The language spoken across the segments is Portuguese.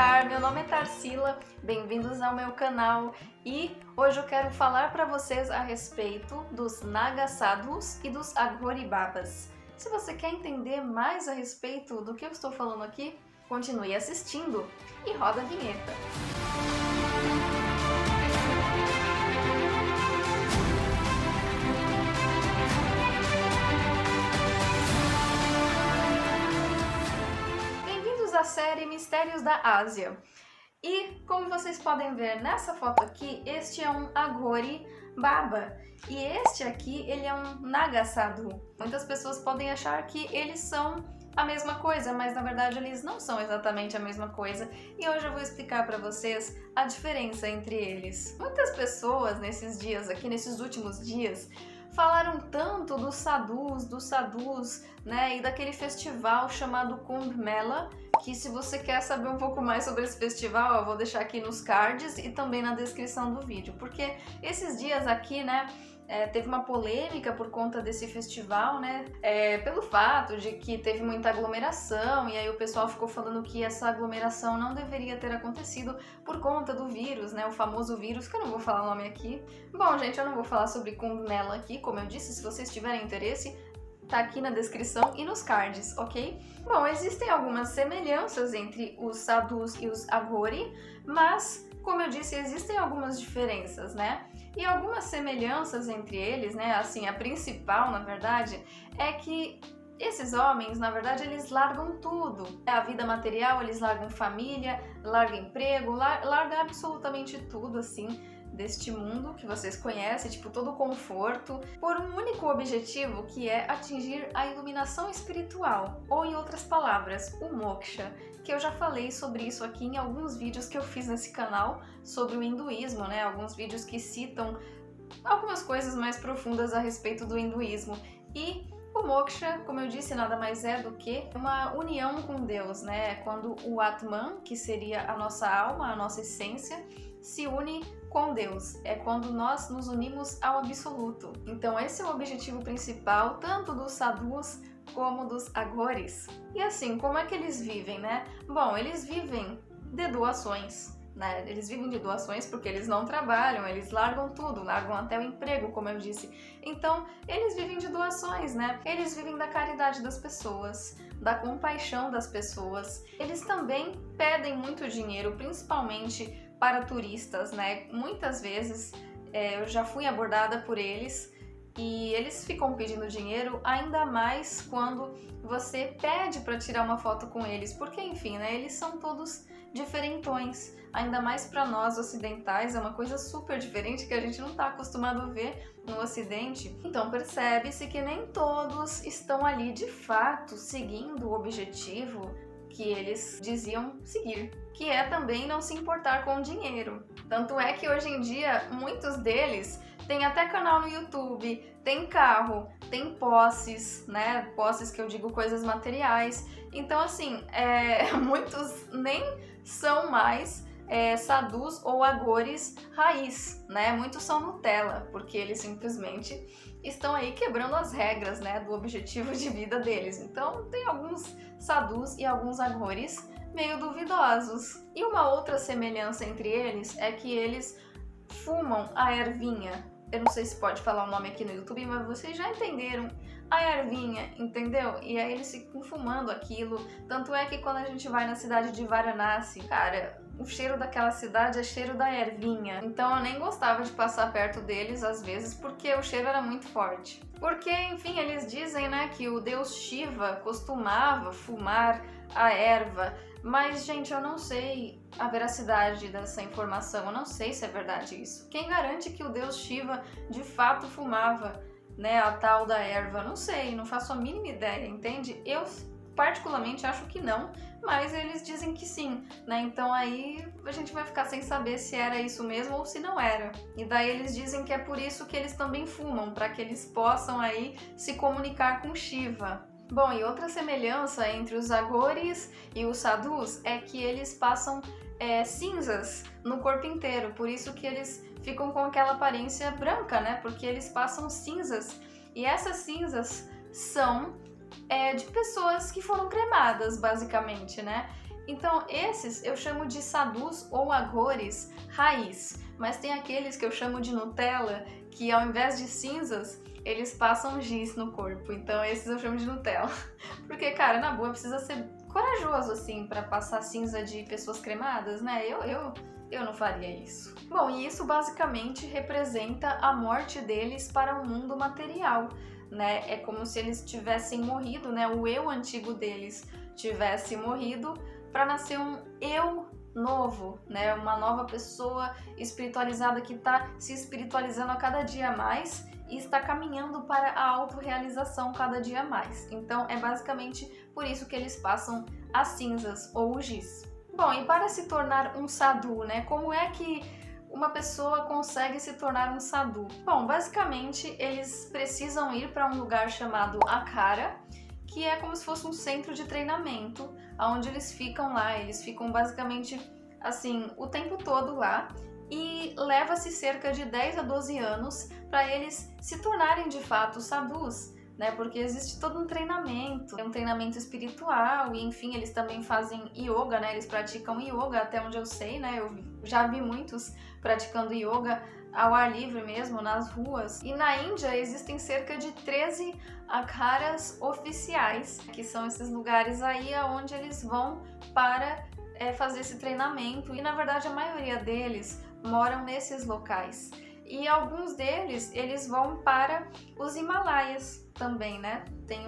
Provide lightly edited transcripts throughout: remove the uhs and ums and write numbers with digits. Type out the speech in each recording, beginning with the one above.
Namaskar, meu nome é Tarsila, bem-vindos ao meu canal e hoje eu quero falar para vocês a respeito dos Naga Sadhus e dos Aghori Babas. Se você quer entender mais a respeito do que eu estou falando aqui, continue assistindo e roda a vinheta. A série Mistérios da Ásia. E como vocês podem ver nessa foto aqui, este é um Aghori Baba e este aqui ele é um Naga Sadhu. Muitas pessoas podem achar que eles são a mesma coisa, mas na verdade eles não são exatamente a mesma coisa e hoje eu vou explicar para vocês a diferença entre eles. Muitas pessoas nesses dias aqui, nesses últimos dias, falaram tanto dos sadhus, né, e daquele festival chamado Kumbh Mela, que se você quer saber um pouco mais sobre esse festival, eu vou deixar aqui nos cards e também na descrição do vídeo, porque esses dias aqui, né, teve uma polêmica por conta desse festival, né, pelo fato de que teve muita aglomeração e aí o pessoal ficou falando que essa aglomeração não deveria ter acontecido por conta do vírus, né, o famoso vírus, que eu não vou falar o nome aqui. Bom, gente, eu não vou falar sobre Kumbh Mela aqui, como eu disse, se vocês tiverem interesse, tá aqui na descrição e nos cards, ok? Bom, existem algumas semelhanças entre os sadhus e os aghori, mas, como eu disse, existem algumas diferenças, né? E algumas semelhanças entre eles, né? Assim, a principal, na verdade, é que esses homens, na verdade, eles largam tudo. A vida material, eles largam família, largam emprego, largam absolutamente tudo, assim, deste mundo que vocês conhecem, tipo, todo o conforto, por um único objetivo, que é atingir a iluminação espiritual, ou em outras palavras, o moksha, que eu já falei sobre isso aqui em alguns vídeos que eu fiz nesse canal sobre o hinduísmo, né? Alguns vídeos que citam algumas coisas mais profundas a respeito do hinduísmo. E o moksha, como eu disse, nada mais é do que uma união com Deus, né? Quando o Atman, que seria a nossa alma, a nossa essência, se une com Deus. É quando nós nos unimos ao absoluto. Então esse é o objetivo principal, tanto dos sadhus como dos aghoris. E assim, como é que eles vivem, né? Bom, eles vivem de doações, né? Eles vivem de doações porque eles não trabalham, eles largam tudo, largam até o emprego, como eu disse. Então, eles vivem de doações, né? Eles vivem da caridade das pessoas, da compaixão das pessoas. Eles também pedem muito dinheiro, principalmente para turistas, né? Muitas vezes eu já fui abordada por eles e eles ficam pedindo dinheiro, ainda mais quando você pede para tirar uma foto com eles, porque enfim, né? Eles são todos diferentões, ainda mais para nós ocidentais, é uma coisa super diferente que a gente não está acostumado a ver no Ocidente. Então percebe-se que nem todos estão ali de fato seguindo o objetivo que eles diziam seguir, que é também não se importar com o dinheiro. Tanto é que hoje em dia muitos deles têm até canal no YouTube, tem carro, tem posses, né? Posses que eu digo coisas materiais. Então assim, muitos nem são mais sadhus ou aghoris raiz, né? Muitos são Nutella, porque eles simplesmente estão aí quebrando as regras, né, do objetivo de vida deles. Então tem alguns sadhus e alguns aghoris meio duvidosos. E uma outra semelhança entre eles é que eles fumam a ervinha. Eu não sei se pode falar o nome aqui no YouTube, mas vocês já entenderam. A ervinha, entendeu? E aí eles ficam fumando aquilo. Tanto é que quando a gente vai na cidade de Varanasi, cara, o cheiro daquela cidade é cheiro da ervinha. Então eu nem gostava de passar perto deles às vezes, porque o cheiro era muito forte. Porque, enfim, eles dizem, né, que o deus Shiva costumava fumar a erva. Mas, gente, eu não sei a veracidade dessa informação, eu não sei se é verdade isso. Quem garante que o deus Shiva de fato fumava, né, a tal da erva? Não sei, não faço a mínima ideia, entende? Eu particularmente acho que não, mas eles dizem que sim, né? Então aí a gente vai ficar sem saber se era isso mesmo ou se não era. E daí eles dizem que é por isso que eles também fumam, para que eles possam aí se comunicar com Shiva. Bom, e outra semelhança entre os aghoris e os sadhus é que eles passam cinzas no corpo inteiro, por isso que eles ficam com aquela aparência branca, né? Porque eles passam cinzas, e essas cinzas são de pessoas que foram cremadas, basicamente, né? Então esses eu chamo de sadhus ou aghores raiz, mas tem aqueles que eu chamo de Nutella, que ao invés de cinzas, eles passam giz no corpo, então esses eu chamo de Nutella. Porque, cara, na boa, precisa ser corajoso, assim, pra passar cinza de pessoas cremadas, né? Eu não faria isso. Bom, e isso basicamente representa a morte deles para o mundo material, né? É como se eles tivessem morrido, né? O eu antigo deles tivesse morrido para nascer um eu novo, né? Uma nova pessoa espiritualizada que está se espiritualizando a cada dia mais e está caminhando para a autorrealização cada dia mais. Então é basicamente por isso que eles passam as cinzas ou o giz. Bom, e para se tornar um sadhu, né? Como é que uma pessoa consegue se tornar um sadhu? Bom, basicamente eles precisam ir para um lugar chamado Akhara, que é como se fosse um centro de treinamento, onde eles ficam lá, eles ficam basicamente assim o tempo todo lá, e leva-se cerca de 10 a 12 anos para eles se tornarem de fato sadhus, né? Porque existe todo um treinamento espiritual, e enfim, eles também fazem yoga, né? Eles praticam yoga, até onde eu sei, né? Eu já vi muitos praticando yoga ao ar livre mesmo, nas ruas. E na Índia existem cerca de 13 akharas oficiais, que são esses lugares aí onde eles vão para fazer esse treinamento. E na verdade a maioria deles moram nesses locais. E alguns deles, eles vão para os Himalaias também, né? Tem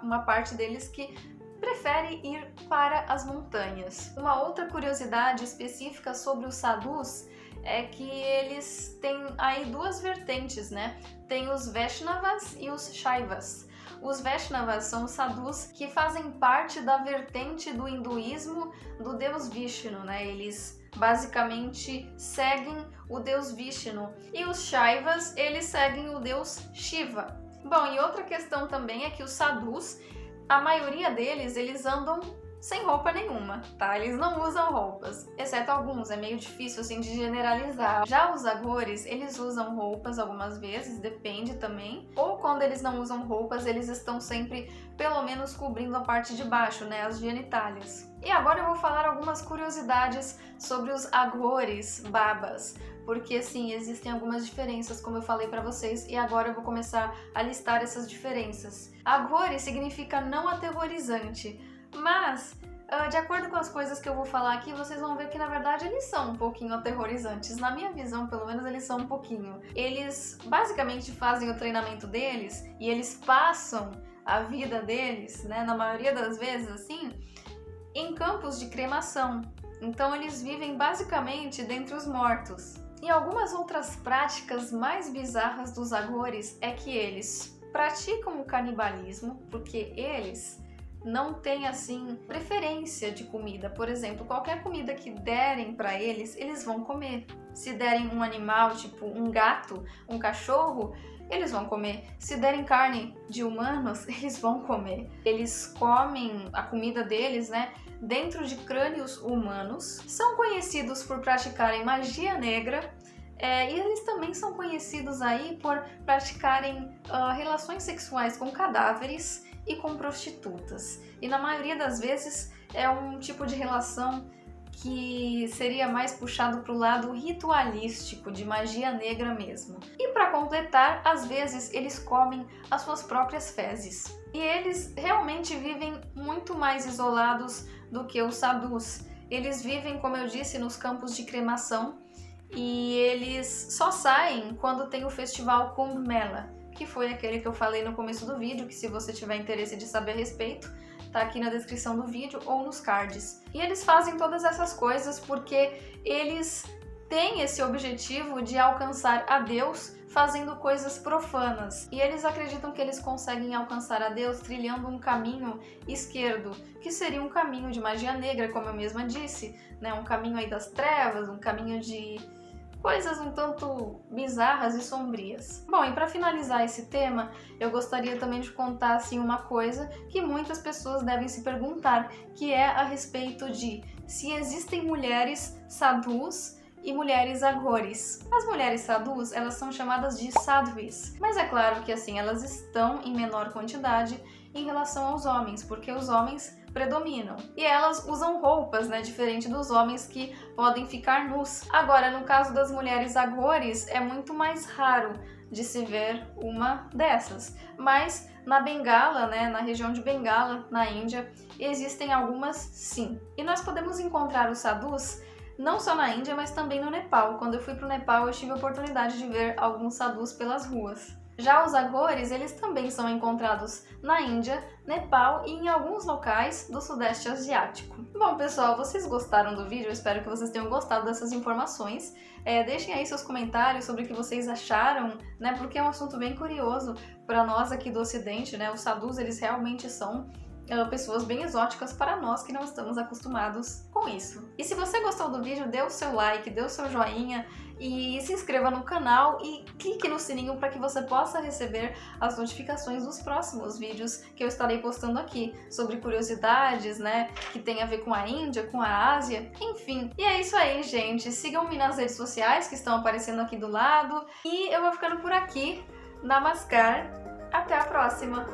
uma parte deles que prefere ir para as montanhas. Uma outra curiosidade específica sobre os sadhus é que eles têm aí duas vertentes, né? Tem os Vaishnavas e os Shaivas. Os Vaishnavas são os sadhus que fazem parte da vertente do hinduísmo do deus Vishnu, né? Eles basicamente seguem o deus Vishnu. E os Shaivas, eles seguem o deus Shiva. Bom, e outra questão também é que os sadhus, a maioria deles, eles andam sem roupa nenhuma, tá? Eles não usam roupas, exceto alguns, é meio difícil assim de generalizar. Já os aghores, eles usam roupas algumas vezes, depende também. Ou quando eles não usam roupas, eles estão sempre, pelo menos, cobrindo a parte de baixo, né? As genitálias. E agora eu vou falar algumas curiosidades sobre os aghores babas, porque assim, existem algumas diferenças, como eu falei pra vocês, e agora eu vou começar a listar essas diferenças. Aghore significa não aterrorizante, mas, de acordo com as coisas que eu vou falar aqui, vocês vão ver que na verdade eles são um pouquinho aterrorizantes. Na minha visão, pelo menos, eles são um pouquinho. Eles basicamente fazem o treinamento deles e eles passam a vida deles, né, na maioria das vezes assim, em campos de cremação. Então eles vivem basicamente dentre os mortos. E algumas outras práticas mais bizarras dos aghores é que eles praticam o canibalismo, porque eles não têm assim preferência de comida. Por exemplo, qualquer comida que derem para eles, eles vão comer. Se derem um animal, tipo um gato, um cachorro, eles vão comer. Se derem carne de humanos, eles vão comer. Eles comem a comida deles, né, dentro de crânios humanos. São conhecidos por praticarem magia negra. E eles também são conhecidos aí por praticarem relações sexuais com cadáveres e com prostitutas. E na maioria das vezes é um tipo de relação que seria mais puxado para o lado ritualístico, de magia negra mesmo. E para completar, às vezes eles comem as suas próprias fezes. E eles realmente vivem muito mais isolados do que os sadhus. Eles vivem, como eu disse, nos campos de cremação, e eles só saem quando tem o festival Kumbh Mela, que foi aquele que eu falei no começo do vídeo, que se você tiver interesse de saber a respeito, tá aqui na descrição do vídeo ou nos cards. E eles fazem todas essas coisas porque eles têm esse objetivo de alcançar a Deus fazendo coisas profanas. E eles acreditam que eles conseguem alcançar a Deus trilhando um caminho esquerdo, que seria um caminho de magia negra, como eu mesma disse, né? Um caminho aí das trevas, um caminho de coisas um tanto bizarras e sombrias. Bom, e para finalizar esse tema, eu gostaria também de contar assim uma coisa que muitas pessoas devem se perguntar, que é a respeito de se existem mulheres sadhus e mulheres aghores. As mulheres sadhus, elas são chamadas de sadhvis, mas é claro que assim, elas estão em menor quantidade em relação aos homens, porque os homens predominam. E elas usam roupas, né, diferente dos homens que podem ficar nus. Agora, no caso das mulheres agores, é muito mais raro de se ver uma dessas. Mas na Bengala, né, na região de Bengala, na Índia, existem algumas sim. E nós podemos encontrar os sadhus não só na Índia, mas também no Nepal. Quando eu fui para o Nepal, eu tive a oportunidade de ver alguns sadhus pelas ruas. Já os agores, eles também são encontrados na Índia, Nepal e em alguns locais do Sudeste Asiático. Bom, pessoal, vocês gostaram do vídeo? Eu espero que vocês tenham gostado dessas informações. Deixem aí seus comentários sobre o que vocês acharam, né? Porque é um assunto bem curioso para nós aqui do Ocidente, né? Os sadhus, eles realmente são pessoas bem exóticas para nós que não estamos acostumados com isso. E se você gostou do vídeo, dê o seu like, dê o seu joinha e se inscreva no canal e clique no sininho para que você possa receber as notificações dos próximos vídeos que eu estarei postando aqui sobre curiosidades, né, que tem a ver com a Índia, com a Ásia, enfim. E é isso aí, gente. Sigam-me nas redes sociais que estão aparecendo aqui do lado e eu vou ficando por aqui. Namaskar. Até a próxima!